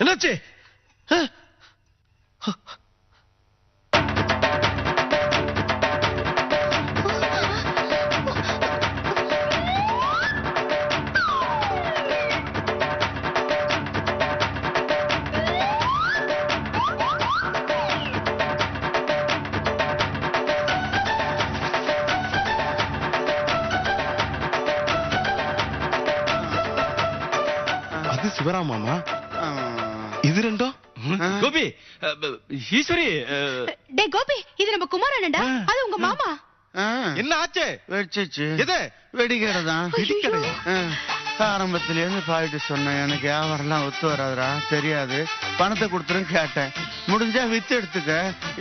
என்னாச்சு? அது சிவராம் மாமா. இது ரெண்டும் கோபி ஈஸ்வரி. டே கோபி, இது நம்ம குமாரனடா. அது உங்க மாமா. என்ன ஆச்சு? வெடிச்சிச்சு. எது? வெடிக்கிறதான். ஆரம்பத்துல இருந்து பாயிட்டு சொன்னேன், எனக்கு வியாபாரம்லாம் ஒத்து வராதுடா, தெரியாது, பணத்தை கொடுத்துரும் கேட்டேன். முடிஞ்சா வித்து எடுத்துக்க,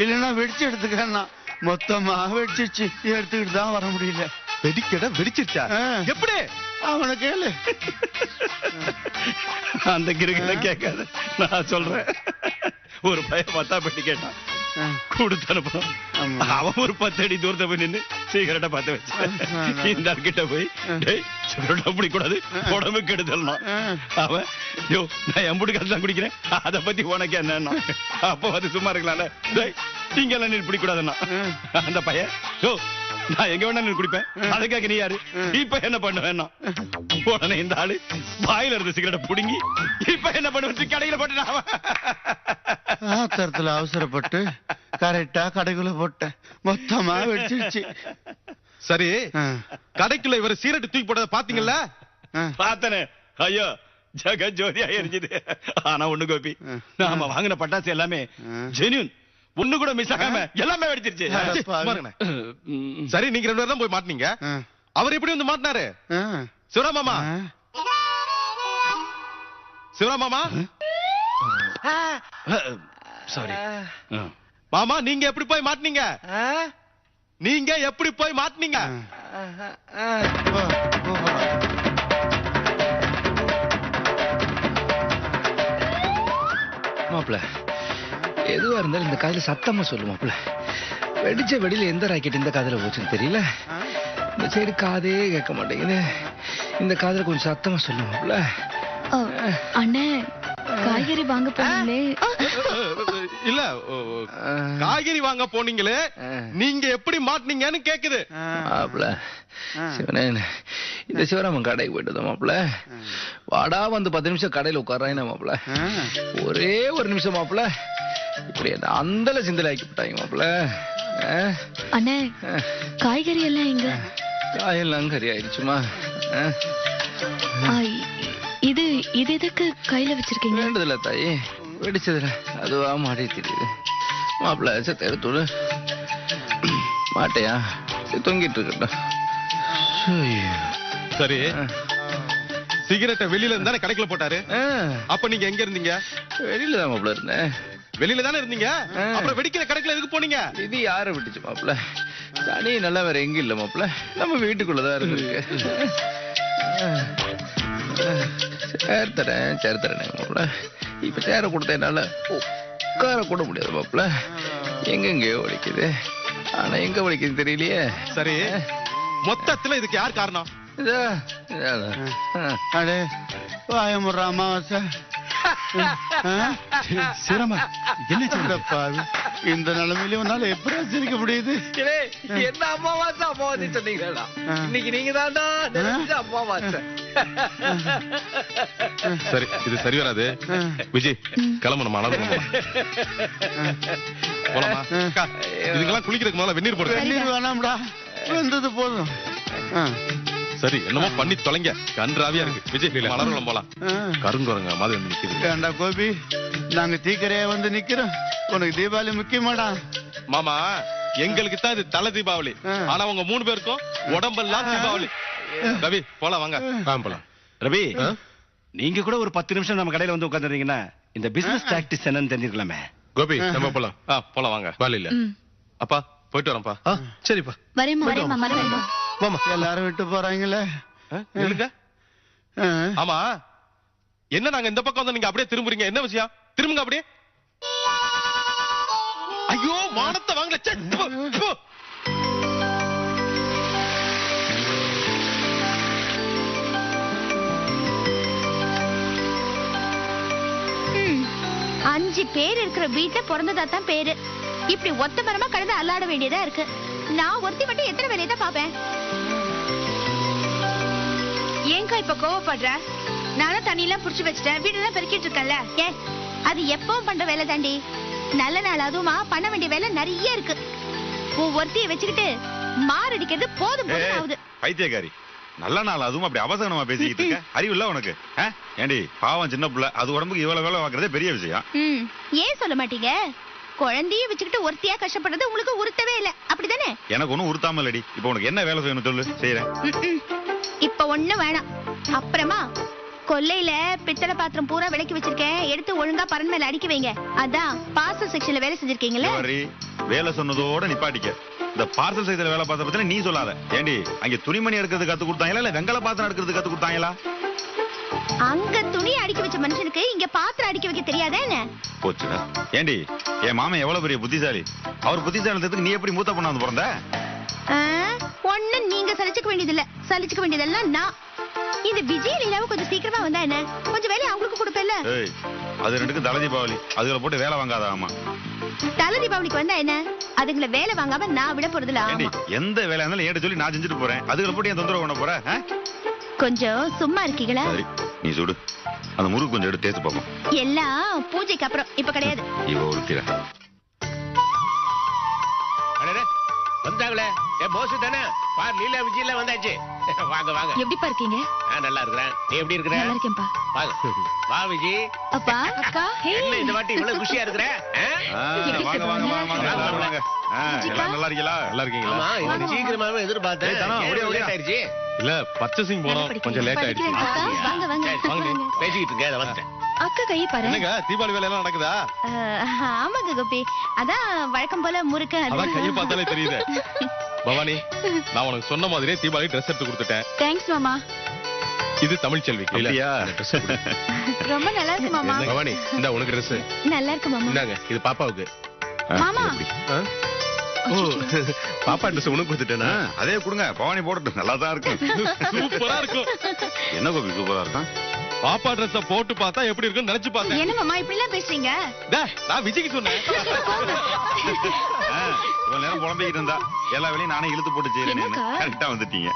இல்லைன்னா வெடிச்சு எடுத்துக்கன்னா மொத்தமா வெடிச்சிச்சு. எடுத்துக்கிட்டு தான் வர முடியல. வெடிக்கட வெடிச்சிருச்சா? எப்படி? அவனை கேளு. அந்த கிருகில கேட்காத, நான் சொல்றேன். ஒரு பையன் 10 பெட்டி கேட்டான், கொடுத்து அனுப்பும். அவன் ஒரு 10 அடி தூரத்தை போய் நின்று சிகரெட்டை பார்த்து வச்சு இந்த கிட்ட போய் சிகரெட் அப்படி கூடாது, உடம்பு கெடுதல்னா. அவன் யோ நான் எம்புட்டு காசு தான் குடிக்கிறேன், அதை பத்தி உனக்கு என்ன? அப்போ அது சும்மா இருக்கலாம்ல, நீங்க எல்லாம் நீ பிடிக்கூடாதுன்னா. அந்த பையன் யோ நான் எங்க வேணா நீ குடிப்பேன், அதுக்காக நீ யாரு, இப்ப என்ன பண்ணுவேன்னா? உடனே இந்த ஆளு வாயில இருந்த சிகரெட்டை புடுங்கி இப்ப என்ன பண்ணுவேன் கடையில போட்டு ஆத்திரத்துல அவசரப்பட்டு கரெக்டா கடைக்குள்ள போட்டேன், மொத்தமா வெடிச்சிருச்சு. சரி, கடைக்குள்ள இவர சீரட்டு தூக்கி போட்டத பாத்தீங்கல்ல? பார்த்தனே. ஐயோ ஜக ஜோதியா எரிஞ்சுது. ஆனா ஒண்ணு கோபி, நாம வாங்கின பட்டாசு எல்லாமே ஜெனியூன், ஒண்ணு கூட மிஸ் ஆகாம எல்லாமே வெடிச்சிருச்சு. சரி, நீங்க 2 பேரும் தான் போய் மாட்டீங்க, அவர் எப்படி வந்து மாட்டினாரு? சிவராமாமா, சிவராமாமா சாரி மாமா, நீங்க எப்படி போய் மாட்டினீங்க? நீங்க எப்படி போய் மாட்டினீங்க? மாப்பிள்ள, எதுவா இருந்தாலும் இந்த காதுல சத்தமா சொல்லு மாப்பிள்ள. வெடிச்ச வெடியில எந்த ராக்கெட் இந்த காதுல போச்சுன்னு தெரியல. இந்த சைடு காதே கேட்க மாட்டேங்குது, இந்த காதுல கொஞ்சம் சத்தமா சொல்லு மாப்பிள்ள. அண்ணே, காய்கறி வாங்க போனீங்களே? இல்ல, காய்கறி வாங்க போனீங்களே, நீங்க எப்படி மாட்டினீங்கன்னு கேக்குது. மாப்பிள்ள சிவனேன், இந்த சிவராமன் கடைக்கு போயிட்டு மாப்பிள்ள, வாடா வந்து 10 நிமிஷம் கடையில உட்கார்றாங்க மாப்பிள்ள. ஒரே ஒரு நிமிஷம் மாப்பிள்ள, இப்படி அந்த சிந்தலை ஆக்கி விட்டாங்க மாப்பிள்ள. அண்ணே, காய்கறி எல்லாம் எங்க? காயெல்லாம் கறி ஆயிடுச்சுமா. இது இது எதுக்கு கையில வச்சிருக்கீங்க? வேண்டதில்ல தாயி, வெடிச்சதுல அதுவா மாடி தெரியுது மாப்பிள்ள. சத்த எடுத்து மாட்டையா தொங்கிட்டு இருக்கட்டும். சரி, சிகரெட்டை வெளியில இருந்தானே கடைக்குள்ள போட்டாரு, அப்ப நீங்க எங்க இருந்தீங்க? வெளியில தான் மாப்பிள்ள இருந்தேன். வெளியில தானே இருந்தீங்க, அப்புறம் வெடிக்கிற கடைக்குள்ள எதுக்கு போனீங்க? இது யார விட்டுச்சு மாப்பிள்ள? தனி நல்லா வேற எங்க இல்ல மாப்பிள்ள, நம்ம வீட்டுக்குள்ளதான் இருக்கு. சேர்த்தரேன் மாப்பிள்ள. இப்ப சேர கொடுத்த என்னால உட்கார கூட முடியாது மாப்பிள்ள, எங்கெங்கயோ வலிக்குது, ஆனா எங்க வலிக்குது தெரியலையே. சரி, மொத்தத்துல இதுக்கு யார் காரணம்? அடே வாயமுற அமாவாசை. சிரமா என்ன பாவி, இந்த நிலைமையில உன்னால எப்படி சிரிக்க முடியுது? என்ன அம்மாவாசை அம்மாவாசை சொன்னீங்களா? இன்னைக்கு நீங்க தான்டா அம்மாவாசை. சரி, இது சரி வராது. விஜய் கிளம்பணும், போலாமா? இதுக்கெல்லாம் குளிக்கிறதுக்கு முதல்ல வெந்நீர் போடுங்க. வெந்நீர் வேணாம்டா, வந்தது போதும். சரி, என்னமோ பண்ணி தொலைங்க, கன்றாவியா இருக்கு. விஜய் மலர்வளம் போலாம். கருங்குரங்க மாதிரி வந்து நிக்குது. ஏண்டா கோபி, நாங்க தீக்கரையா வந்து நிக்கிறோம், உனக்கு தீபாவளி முக்கியமாடா? மாமா, எங்களுக்கு தான் இது தலை தீபாவளி, ஆனா உங்க 3 பேருக்கும் உடம்பெல்லாம் தீபாவளி. ரவி போலாம், வாங்க போலாம். ரவி, நீங்க கூட ஒரு 10 நிமிஷம் நம்ம கடையில வந்து உட்கார்ந்துருந்தீங்கன்னா இந்த பிசினஸ் டாக்டிக்ஸ் என்னன்னு தெரிஞ்சுக்கலாமே. கோபி, நம்ம போலாம். போலாம் வாங்க. பாலில அப்பா போயிட்டு வரேன்ப்பா. சரிப்பா, வரேம்மா. மாமா எல்லாரும் விட்டு போறாங்களே. ஆமா, என்ன நாங்க இந்த பக்கம் வந்து நீங்க அப்படியே திரும்புறீங்க, என்ன விஷயம்? திரும்புங்க அப்படியே. ஐயோ, மானத்தை வாங்கல. 5 பேர் இருக்கிற வீட்டுல பிறந்ததா தான் பேரு. இப்படி ஒத்த மரமா கடந்து அல்லாட வேண்டியதா இருக்கு. நான் ஒருத்தி மட்டும் எத்தனை வேலையை தான் பாப்பேன். ஏங்கா இப்ப கோவப்படுற? நானும் தண்ணி எல்லாம் புடிச்சு வச்சுட்டேன், வீடெல்லாம் பெருக்கிட்டு இருக்கேன்ல. அது எப்பவும் பண்ற வேலை தாண்டி. நல்ல நாள் அதுவுமா பண்ண வேண்டிய வேலை நிறைய இருக்கு. ஒருத்திய வச்சுக்கிட்டு மாரடிக்கிறது போதும் போதும் ஆகுது. பைத்தியக்காரி, நல்ல நாள் அதுவும் அப்படி அவசரமா பேசிக்கிட்டு இருக்க? அறிவு இல்ல உனக்கு? ஏண்டி பாவம் சின்ன பிள்ளை, அது உடம்புக்கு இவ்வளவு வேலை பாக்குறதே பெரிய விஷயம். ஏன் சொல்ல மாட்டீங்க? குழந்தைய வச்சுக்கிட்டு ஒருத்தியா கஷ்டப்படுறது உங்களுக்கு உறுத்தவே இல்ல, அப்படிதானே? எனக்கு ஒண்ணும் உறுத்தாம இல்லடி. இப்ப உனக்கு என்ன வேலை செய்யணும் சொல்லு, செய்யறேன். இப்ப ஒண்ணு வேணாம். அப்புறமா கொல்லையில பித்தளை பாத்திரம் பூரா விளக்கி வச்சிருக்கேன், எடுத்து ஒழுங்கா பரன் மேல அடிக்க வைங்க. அதான் பார்சல் செக்ஷன்ல வேலை செஞ்சிருக்கீங்களே. வேலை சொன்னதோட நிப்பாட்டிக்க. இந்த பார்சல் செய்யற வேலை பார்த்த பத்தி நீ சொல்லாத. ஏண்டி அங்க துணிமணி எடுக்கிறது கத்து கொடுத்தாங்களா இல்ல வெங்கல பாத்திரம் எடுக்கிறது கத்து கொடுத்தாங்களா? அங்க துணி அடிக்க வச்ச மனுஷனுக்கு இங்க பாத்திரம் அடிக்க வைக்க தெரியாதே என்ன? போச்சுடா. ஏண்டி என் மாமன் எவ்வளவு பெரிய புத்திசாலி. அவர் புத்திசாலித்ததுக்கு நீ எப்படி மூத்த பொண்ணா வந்து பிறந்த? ஒண்ணு நீங்க சலிச்சுக்க வேண்டியது இல்ல, சலிச்சுக்க வேண்டியதெல்லாம் நான். இந்த விஜய் லீலாவை கொஞ்சம் சீக்கிரமா வந்தா என்ன? கொஞ்சம் வேலை அவங்களுக்கு கொடுப்பேல்ல. அது ரெண்டுக்கும் தலை தீபாவளி, அதுகளை போட்டு வேலை வாங்காத. ஆமா, தலை தீபாவளிக்கு வந்தா என்ன? அதுங்களை வேலை வாங்காம நான் விட போறதுல. எந்த வேலை இருந்தாலும் ஏட்ட சொல்லி நான் செஞ்சுட்டு போறேன், அதுகளை போட்டு என் தொந்தரவு பண்ண போற? கொஞ்சம் சும்மா இருக்கீங்களா? நீ சுடு, அந்த முறுக்கு கொஞ்சம் எடுத்து தேய்ச்சு பார்ப்போம். எல்லாம் பூஜைக்கு அப்புறம், இப்ப கிடையாது. இவ ஒருத்திர வந்தாங்களே, போஸ் தானே? பார், லீலா விஜயில வந்தாச்சு. வாங்க வாங்க. எப்படிப்பா இருக்கீங்க? நல்லா இருக்கிறேன். நீ எப்படி இருக்கிற? நல்லா இருக்கேன்பா. வாங்க. வா விஜய். அப்பா, அக்கா, என்ன இந்த வாட்டி இவ்வளவு குஷியா இருக்கிற? வாங்க வாங்க வாங்க. நல்லா இருக்கீங்களா? நல்லா இருக்கீங்களா? ஆமா, இது சீக்கிரமாவே எதிர்பார்த்தேன். லேட் ஆயிருச்சு. இல்ல பர்ச்சேசிங் போனோம், கொஞ்சம் லேட் ஆயிடுச்சு. வாங்க வாங்க. பேசிக்கிட்டு இருக்க, அதை வந்துட்டேன். அக்கா கை பாரு. என்னங்க தீபாவளி வேலை எல்லாம் நடக்குதா? ஆமாங்க கோபி, அதான் வழக்கம் போல முறுக்கு. அதான் கையை பார்த்தாலே தெரியுது. பவானி, நான் உனக்கு சொன்ன மாதிரியே தீபாவளி ட்ரெஸ் எடுத்து கொடுத்துட்டேன். தேங்க்ஸ் மாமா. இது தமிழ் செல்வி. ரொம்ப நல்லா இருக்கு மாமா. பவானி, இந்த உனக்கு ட்ரெஸ். நல்லா இருக்கு மாமா. இந்தாங்க, இது பாப்பாவுக்கு. மாமா, பாப்பா ட்ரெஸ் உனக்கு கொடுத்துட்டேனா? அதே கொடுங்க, பவானி போட்டு நல்லா தான் இருக்கும். சூப்பரா இருக்கும். என்ன கோபி சூப்பரா இருக்கும்? பாப்பா ட்ரெஸ் போட்டு பார்த்தா எப்படி இருக்குன்னு நினைச்சு பார்த்தேன். என்ன மாமா இப்படி எல்லாம் பேசுறீங்க? நான் விஜய்க்கு சொன்னேன். இவ்வளவு நேரம் புலம்பிக்கிட்டு இருந்தா எல்லா வேலையும் நானே இழுத்து போட்டு செய்யறேன். கரெக்டா வந்துட்டீங்க.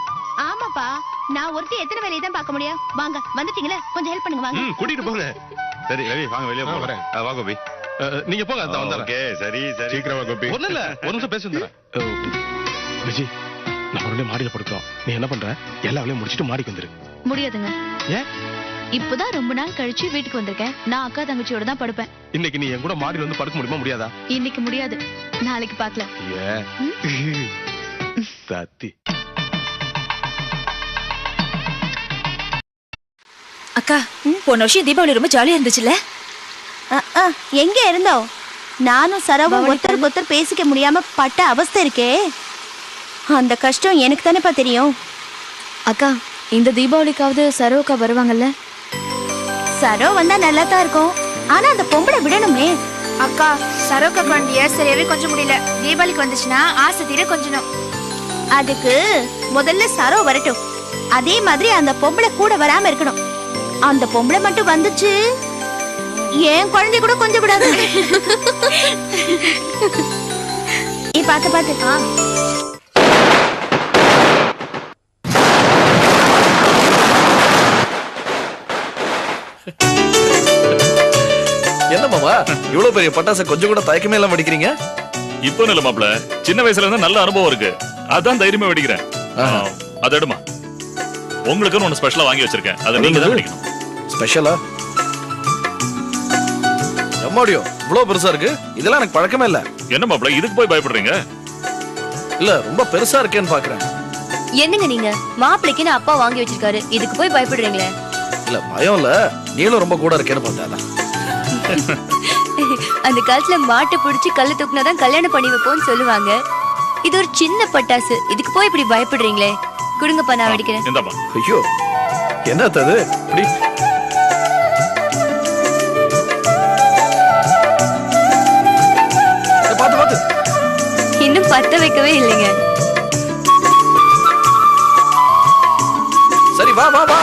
ஆமாப்பா, நான் ஒருத்தி எத்தனை வேலையை தான் பார்க்க முடியும்? வாங்க, வந்துட்டீங்களே, கொஞ்சம் ஹெல்ப் பண்ணுங்க. வாங்க, கூட்டிட்டு போங்க. சரி ரவி, வாங்க வெளியே போறேன். வா கோபி. நீங்க போங்க, அந்த வந்தறேன். ஓகே, சரி சரி. சீக்கிரமா கோபி. ஒண்ணு இல்ல, ஒரு நிமிஷம் பேசுறேன். விஜய், நம்ம ரெண்டு மாடியில படுக்கிறோம். நீ என்ன பண்ற? எல்லா வேலையும் முடிச்சிட்டு மாடிக்கு வந்துரு. முடியாதுங்க. ஏன்? இப்பதான் ரொம்ப நாள் கழிச்சு வீட்டுக்கு வந்திருக்கேன். நான் அக்கா தங்கச்சியோட தான் படுப்பேன். இன்னைக்கு நீ என் கூட மாடியில வந்து படுக்க முடியுமா முடியாதா? இன்னைக்கு முடியாது, நாளைக்கு பாக்கலாம். சத்தி. அக்கா, போன வருஷம் தீபாவளி ரொம்ப ஜாலியா இருந்துச்சுல்ல? எங்க இருந்தோம்? நானும் சரவும் ஒருத்தருக்கு ஒருத்தர் பேசிக்க முடியாம பட்ட அவஸ்தை இருக்கே. அந்த கஷ்டம் எனக்கு தானேப்பா தெரியும். அக்கா, இந்த தீபாவளிக்காவது சரோக்கா வருவாங்கல்ல? சரோ வந்தா நல்லா தான் இருக்கும், ஆனா அந்த பொம்பளை விடணுமே. அக்கா, சரோக்கா குழந்தைய சரியாவே கொஞ்சம் முடியல. தீபாவளிக்கு வந்துச்சுன்னா ஆசை தீர கொஞ்சணும். அதுக்கு முதல்ல சரோ வரட்டும், அதே மாதிரி அந்த பொம்பளை கூட வராம இருக்கணும். அந்த பொம்பளை மட்டும் வந்துச்சு, என் குழந்தை கூட கொஞ்சம் விடாது. பாத்து பாத்து. என்ன மாமா, இவ்வளவு பெரிய பட்டாசை கொஞ்சம் கூட தயக்கமே இல்லாம வெடிக்கிறீங்க? இப்போ இல்ல மாப்ள, சின்ன வயசுல இருந்து நல்ல அனுபவம் இருக்கு, அதான் தைரியமா வெடிக்கிறேன். அது எடுமா, உங்களுக்கு ஒன்னு ஸ்பெஷலா வாங்கி வச்சிருக்கேன், அதை நீங்க தான் வெடிக்கணும். ஸ்பெஷலா? எம்மாடியோ, இவ்வளவு பெருசா இருக்கு, இதெல்லாம் எனக்கு பழக்கமே இல்ல. என்ன மாப்ள, இதுக்கு போய் பயப்படுறீங்க? இல்ல, ரொம்ப பெருசா இருக்கேன்னு பாக்குறேன். என்னங்க நீங்க, மாப்பிளைக்குன்னு அப்பா வாங்கி வச்சிருக்காரு, இதுக்கு போய் பயப்படுறீங்களே? இல்ல, பயம் இல்ல, நீங்களும் ரொம்ப கூட இருக்கேன்னு பார்த்தா. அந்த காலத்துல மாட்டை பிடிச்சி கல்லு தூக்குனாதான் கல்யாணம் பண்ணி வைப்போம்னு சொல்லுவாங்க. இது ஒரு சின்ன பட்டாசு, இதுக்கு போய் இப்படி பயப்படுறீங்களே? குடுங்கப்பா, நான் வெடிக்கிறேன். இந்தாமா. ஐயோ, என்ன அது? இப்படி பாத்து பாத்து. இன்னும் பத்த வைக்கவே இல்லைங்க. சரி, வா வா வா.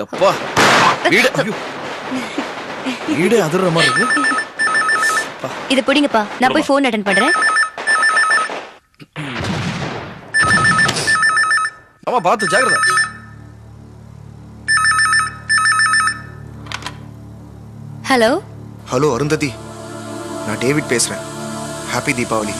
எப்பா வீடு ஐயோ. வீடு அதிர்ற மாதிரி இருக்கு. இத புடிங்கப்பா, நான் போய் ஃபோன் அட்டெண்ட் பண்றேன். அம்மா பார்த்து ஜாக்கிரதை. ஹலோ ஹலோ அருந்ததி, நான் டேவிட் பேசுறேன். ஹாப்பி தீபாவளி.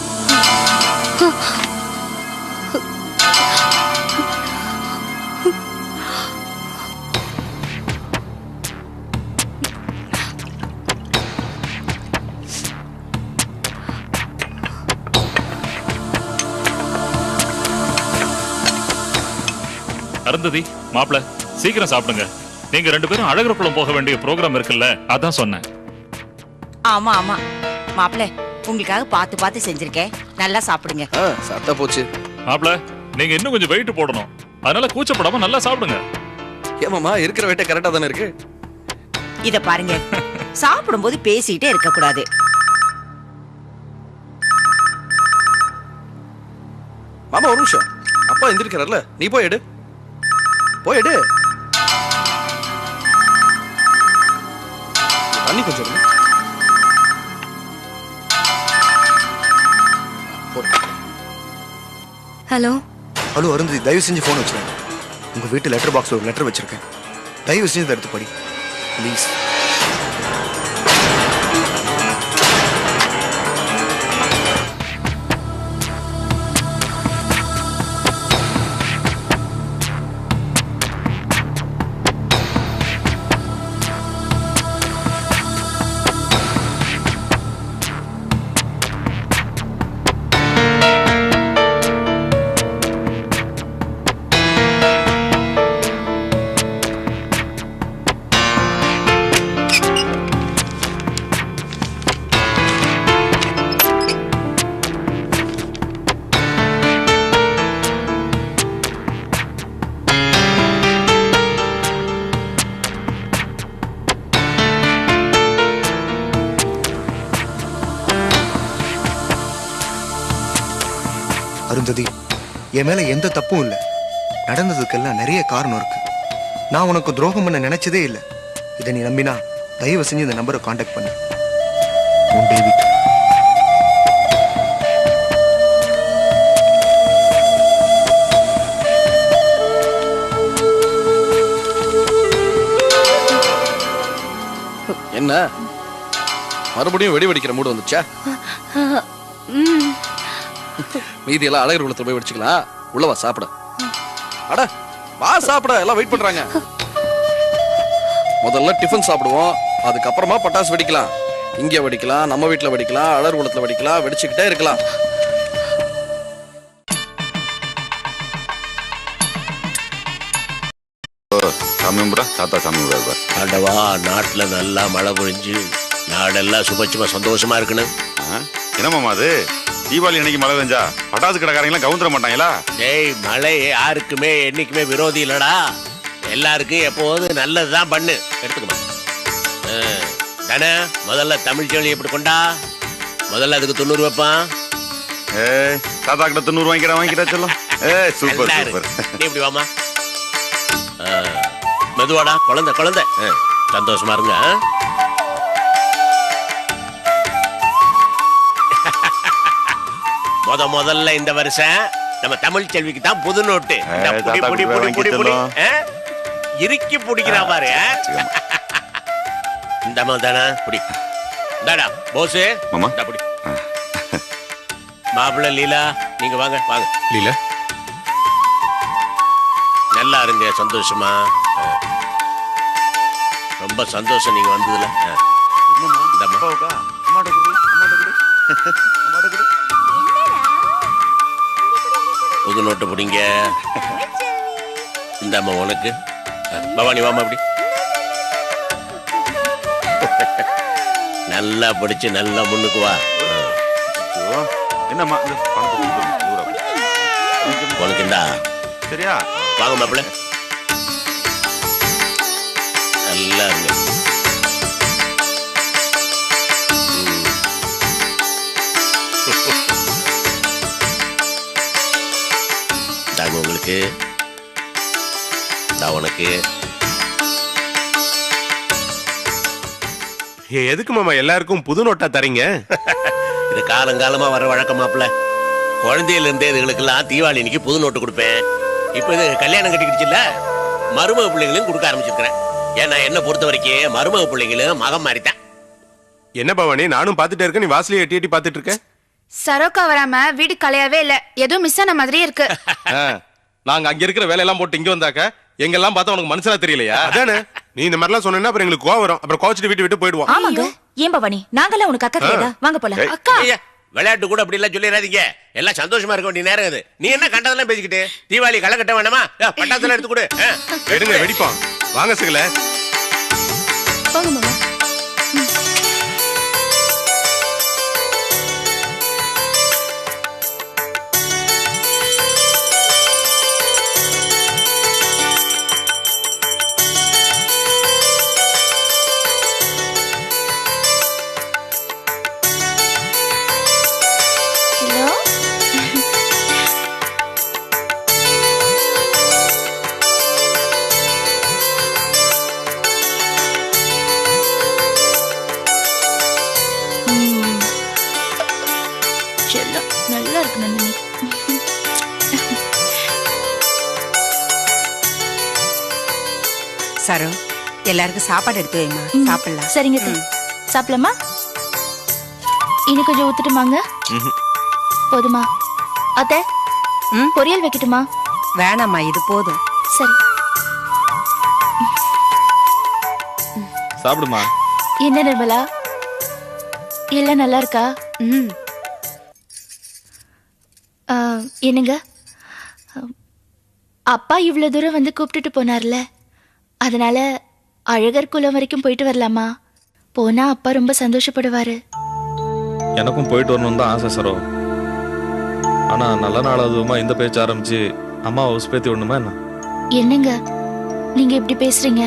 அருந்ததி மாப்பிள சீக்கிரம் சாப்பிடுங்க. நீங்க 2 பேரும் அழகர்குளம் போக வேண்டிய ப்ரோக்ராம் இருக்குல்ல, அதான் சொன்னேன். ஆமா ஆமா மாப்பிள்ள, உங்களுக்காக பார்த்து பார்த்து செஞ்சிருக்கேன். நல்லா சாப்பிடுங்க. சாப்பிட்டா போச்சு. மாப்பிள நீங்க இன்னும் கொஞ்சம் வெயிட் போடணும், அதனால கூச்சப்படாம நல்லா சாப்பிடுங்க. ஏமாமா இருக்கிற வெயிட்ட கரெக்டா தானே இருக்கு. இத பாருங்க, சாப்பிடும்போது பேசிட்டே இருக்க கூடாது. மாமா ஒரு நிமிஷம், அப்பா எந்திரிக்கிறார்ல, நீ போய் எடு. போய் எடு. தண்ணி கொஞ்சம் எடுங்க. ஹலோ ஹலோ அருந்ததி, தயவு செஞ்சு ஃபோன் வச்சுருங்க. உங்க வீட்டு லெட்டர் பாக்ஸ்ல ஒரு லெட்டர் வச்சிருக்கேன். தயவு செஞ்சு எடுத்து படி ப்ளீஸ். அருந்ததி, என் மேல எந்த தப்பும் இல்லை. நடந்ததுக்கெல்லாம் நிறைய காரணம் இருக்கு. நான் உனக்கு துரோகம் பண்ண நினைச்சதே இல்லை. இதை நீ நம்பினா தயவு செஞ்சு இந்த நம்பரை காண்டாக்ட் பண்ணு. உன் டேவிட். என்ன மறுபடியும் வெடி வெடிக்கிற மூடு வந்துச்சா? மீதி எல்லாம் அழகர் குளத்துல போய் வெடிச்சுக்கலாம். உள்ளவா சாப்பிட. அட வா சாப்பிட, எல்லாம் வெயிட் பண்றாங்க. முதல்ல டிஃபன் சாப்பிடுவோம், அதுக்கப்புறமா பட்டாசு வெடிக்கலாம். இங்க வெடிக்கலாம், நம்ம வீட்டுல வெடிக்கலாம், அழகர் குளத்துல வெடிக்கலாம், வெடிச்சுக்கிட்டே இருக்கலாம். ஆண்டவா, நாட்டுல நல்லா மழை பொழிஞ்சு நாடெல்லாம் சுபச்சுமா சந்தோஷமா இருக்கணும். என்னமாமா அது தீபாவளி அன்னைக்கு மழை பெஞ்சா பட்டாசு கடைக்காரங்க கவுந்துட மாட்டாங்களா? டேய், மழை யாருக்குமே என்னைக்குமே விரோதி இல்லடா. எல்லாருக்கும் எப்போதும் நல்லதுதான் பண்ணு. எடுத்துக்கமா தானே. முதல்ல தமிழ் செவலி எப்படி கொண்டா, முதல்ல அதுக்கு 90 வைப்பான். தாத்தா கிட்ட 90 வாங்கிக்கிறா சொல்லும். Super super. நீ இப்படி வாமா. மெதுவாடா, குழந்தை குழந்தை. சந்தோஷமா இருங்க. முதல்ல இந்த வருஷம் நம்ம தமிழ் செல்விக்கு தான் புது நோட்டு. இறுக்கி பிடிக்கிறா பாரு. இந்த தானே புடி. இந்தாடா போஸ், புடி. மாப்பிள்ள லீலா, நீங்க வாங்க வாங்க. லீலா நல்லா இருங்க, சந்தோஷமா. ரொம்ப சந்தோஷம் நீங்க வந்ததுல. புது நோட்டு பிடிங்க. இந்த அம்மா உனக்கு. பவானி வாமா அப்படி. நல்லா படிச்சு நல்லா முன்னுக்கு வா. என்னம்மா உனக்கு இந்தா. சரியா? வாங்க மாப்பிள்ள. நல்லா இருங்க. தாங்க உங்களுக்கு. உனக்கு எதுக்கு மாமா எல்லாருக்கும் புது நோட்டா தரீங்க? இது காலங்காலமா வர வழக்கமாப்ல. குழந்தையில இருந்தே இதுகளுக்கெல்லாம் தீபாவளி இன்னைக்கு புது நோட்டு கொடுப்பேன். இப்ப இது கல்யாணம் கட்டிக்கிடுச்சுல்ல, மருமக பிள்ளைங்களும் கொடுக்க ஆரம்பிச்சிருக்கிறேன். ஏன்னா என்ன பொறுத்த வரைக்கும் மருமக பிள்ளைங்களும் மகம் மாறித்தான். என்ன பவானி, நானும் பாத்துட்டே இருக்கேன், நீ வாசலையே எட்டி எட்டி பாத்துட்டு இருக்க. சரோக்கா வராம வீடு கலையவே இல்ல, ஏதோ மிஸ் ஆன மாதிரியே இருக்கு. நாங்க அங்க இருக்கிற வேலையெல்லாம் போட்டு இங்க வந்தாக்க எங்கெல்லாம் பார்த்தா உனக்கு மனசுல தெரியலையா? அதானே, நீ இந்த மாதிரிலாம் சொன்னா அப்புறம் எங்களுக்கு கோவம் வரும். அப்புறம் கோச்சிட்டு விட்டு விட்டு போயிடுவோம். ஆமாங்க. ஏன் பவானி, நாங்கெல்லாம் உனக்கு அக்கா கிடையாதா? வாங்க போலாம். அக்கா விளையாட்டு கூட அப்படி எல்லாம் சொல்லிடாதீங்க. எல்லாம் சந்தோஷமா இருக்க வேண்டிய நேரம் இது. நீ என்ன கண்டதெல்லாம் பேசிக்கிட்டு தீபாவளி களை கட்ட வேண்டாமா? பட்டாசெல்லாம் எடுத்து கொடு. எடுங்க, வெடிப்போம். வாங்க சிகல. போங்க மாமா. நல்லா இருக்கு நந்தினி. சரோ, எல்லாருக்கும் சாப்பாடு எடுத்து வைமா, சாப்பிடலாம். சரிங்க சாப்பிடலாமா? இன்னும் கொஞ்சம் ஊத்துட்டுமாங்க? போதுமா அத்தை? பொரியல் வைக்கட்டுமா? வேணாம்மா, இது போதும். சரி. சாப்பிடுமா. என்ன நிர்மலா, எல்லாம் நல்லா இருக்கா? என்னங்க, அப்பா இவ்வளவு தூரம் வந்து கூப்பிட்டுட்டு போனார்ல, அதனால அழகர் குளம் வரைக்கும் போயிட்டு வரலாமா? போனா அப்பா ரொம்ப சந்தோஷப்படுவாரு. எனக்கும் போயிட்டு வரணும் தான் ஆசை சரோ. ஆனா நல்ல நாள் அதுவுமா இந்த பேச்சு ஆரம்பிச்சு அம்மாவை உசுப்பேத்தி விடணுமா என்ன? என்னங்க நீங்க இப்படி பேசுறீங்க?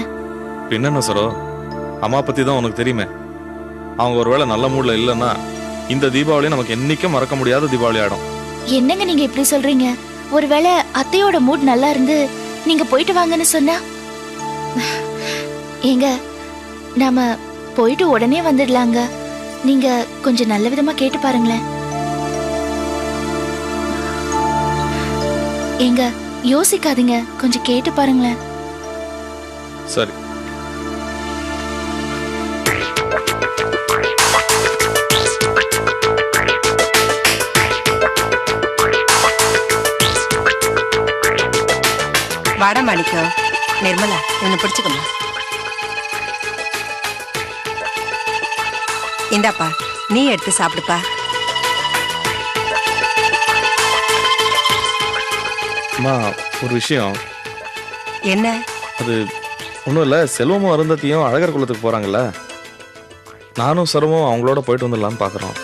என்னென்ன சரோ, அம்மா பத்தி தான் உனக்கு தெரியுமே. அவங்க ஒருவேளை நல்ல மூட்ல இல்லைன்னா இந்த தீபாவளி நமக்கு என்னைக்கும் மறக்க முடியாத தீபாவளி ஆயிடும். என்னங்க நீங்க இப்படி சொல்றீங்க? ஒருவேளை அத்தையோட மூட் நல்லா இருந்து நீங்க போயிட்டு வாங்கன்னு சொன்னா? ஏங்க, நாம போயிட்டு உடனே வந்துடலாங்க. நீங்க கொஞ்சம் நல்ல விதமா கேட்டு பாருங்களேன். ஏங்க யோசிக்காதீங்க, கொஞ்சம் கேட்டு பாருங்களேன். சரி. வாடா மாணிக்கம். நிர்மலா, என்ன பிடிச்சுக்கணும். இந்தாப்பா, நீ எடுத்து சாப்பிடுப்பா. அம்மா, ஒரு விஷயம். என்ன? அது ஒன்றும் இல்லை, செல்வமும் அருந்தத்தையும் அழகர் குளத்துக்கு போறாங்கல்ல, நானும் சரமும் அவங்களோட போயிட்டு வந்துடலான்னு பார்க்குறோம்.